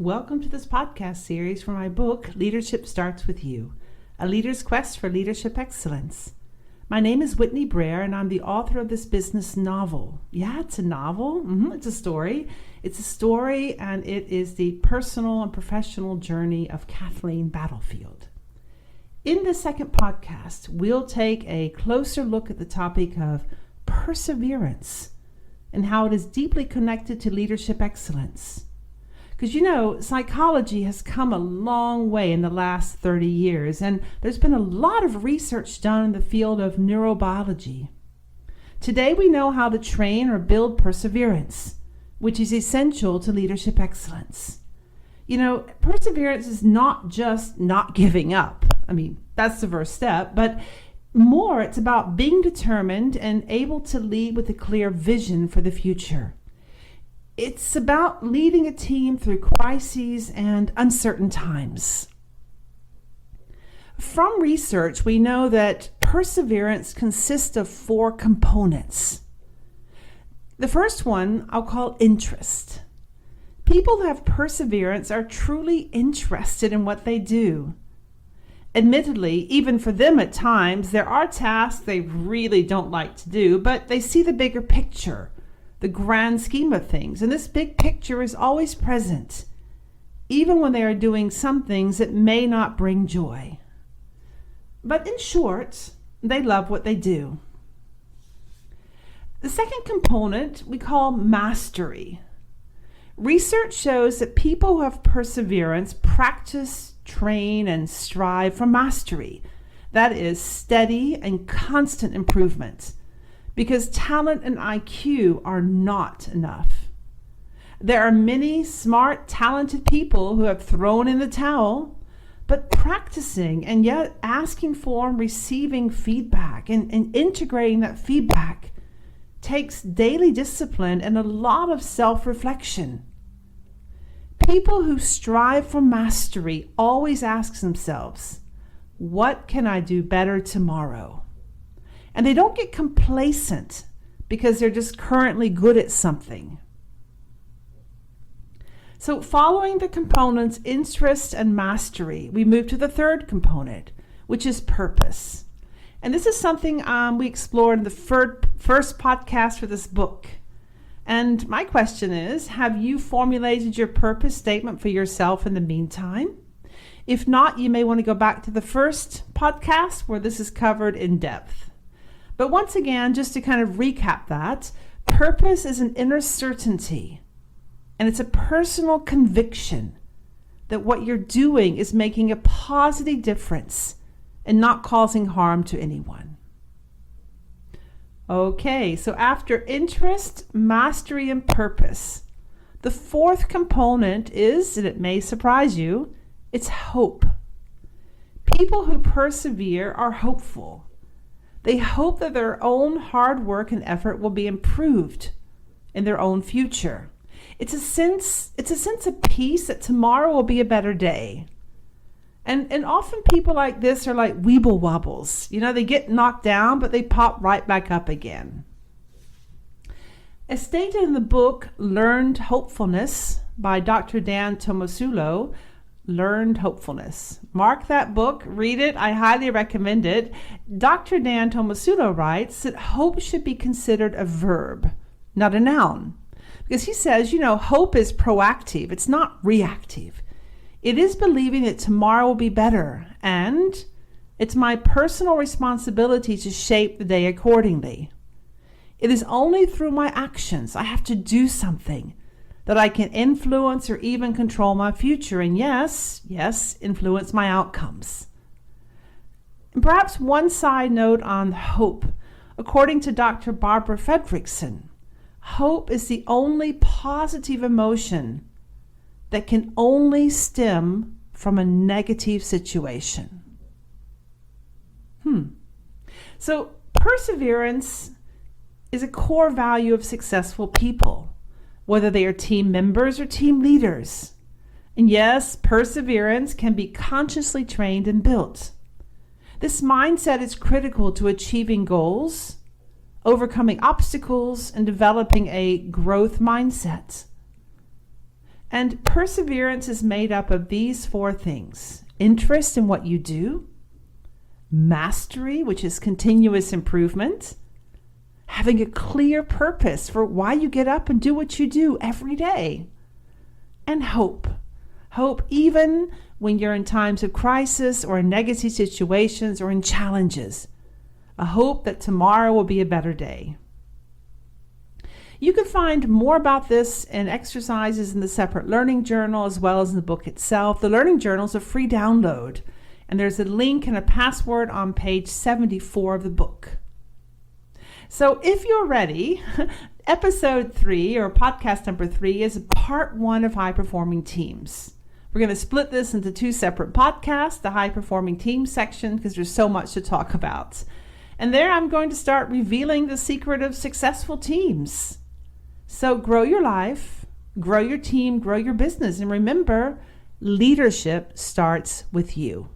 Welcome to this podcast series for my book, Leadership Starts With You, A Leader's Quest for Leadership Excellence. My name is Whitney Brer, and I'm the author of this business novel. Yeah, it's a novel. It's a story. It's a story, and it is the personal and professional journey of Kathleen Battlefield. In the second podcast, we'll take a closer look at the topic of perseverance and how it is deeply connected to leadership excellence. Because psychology has come a long way in the last 30 years, and there's been a lot of research done in the field of neurobiology. Today we know how to train or build perseverance, which is essential to leadership excellence. Perseverance is not just not giving up. That's the first step, but more it's about being determined and able to lead with a clear vision for the future. It's about leading a team through crises and uncertain times. From research, we know that perseverance consists of 4 components. The first one I'll call interest. People who have perseverance are truly interested in what they do. Admittedly, even for them at times, there are tasks they really don't like to do, but they see the bigger picture, the grand scheme of things, and this big picture is always present, even when they are doing some things that may not bring joy. But in short, they love what they do. The second component we call mastery. Research shows that people who have perseverance practice, train, and strive for mastery. That is steady and constant improvement. Because talent and IQ are not enough. There are many smart, talented people who have thrown in the towel, but practicing and yet asking for and receiving feedback and integrating that feedback takes daily discipline and a lot of self-reflection. People who strive for mastery always ask themselves, what can I do better tomorrow? And they don't get complacent because they're just currently good at something. So following the components interest and mastery, we move to the third component, which is purpose. And this is something we explored in the first podcast for this book. And my question is, have you formulated your purpose statement for yourself in the meantime? If not, you may want to go back to the first podcast where this is covered in depth. But once again, just to kind of recap that, purpose is an inner certainty, and it's a personal conviction that what you're doing is making a positive difference and not causing harm to anyone. Okay, so after interest, mastery, and purpose, the fourth component is, and it may surprise you, it's hope. People who persevere are hopeful. They hope that their own hard work and effort will be improved in their own future. It's a sense of peace that tomorrow will be a better day. And often people like this are like weeble wobbles. They get knocked down, but they pop right back up again. As stated in the book, Learned Hopefulness by Dr. Dan Tomasulo, Learned Hopefulness. Mark that book, read it, I highly recommend it. Dr. Dan Tomasulo writes that hope should be considered a verb, not a noun. Because he says, hope is proactive, it's not reactive. It is believing that tomorrow will be better, and it's my personal responsibility to shape the day accordingly. It is only through my actions, I have to do something, that I can influence or even control my future, and yes, influence my outcomes. And perhaps one side note on hope. According to Dr. Barbara Fredrickson, hope is the only positive emotion that can only stem from a negative situation. So perseverance is a core value of successful people, whether they are team members or team leaders. And yes, perseverance can be consciously trained and built. This mindset is critical to achieving goals, overcoming obstacles, and developing a growth mindset. And perseverance is made up of these 4 things: interest in what you do, mastery, which is continuous improvement, having a clear purpose for why you get up and do what you do every day, and hope. Hope even when you're in times of crisis or in negative situations or in challenges. A hope that tomorrow will be a better day. You can find more about this and exercises in the separate learning journal as well as in the book itself. The learning journal is a free download, and there's a link and a password on page 74 of the book. So if you're ready, episode 3 or podcast number 3 is part 1 of high performing teams. We're going to split this into 2 separate podcasts, the high performing teams section, because there's so much to talk about. And there I'm going to start revealing the secret of successful teams. So grow your life, grow your team, grow your business. And remember, leadership starts with you.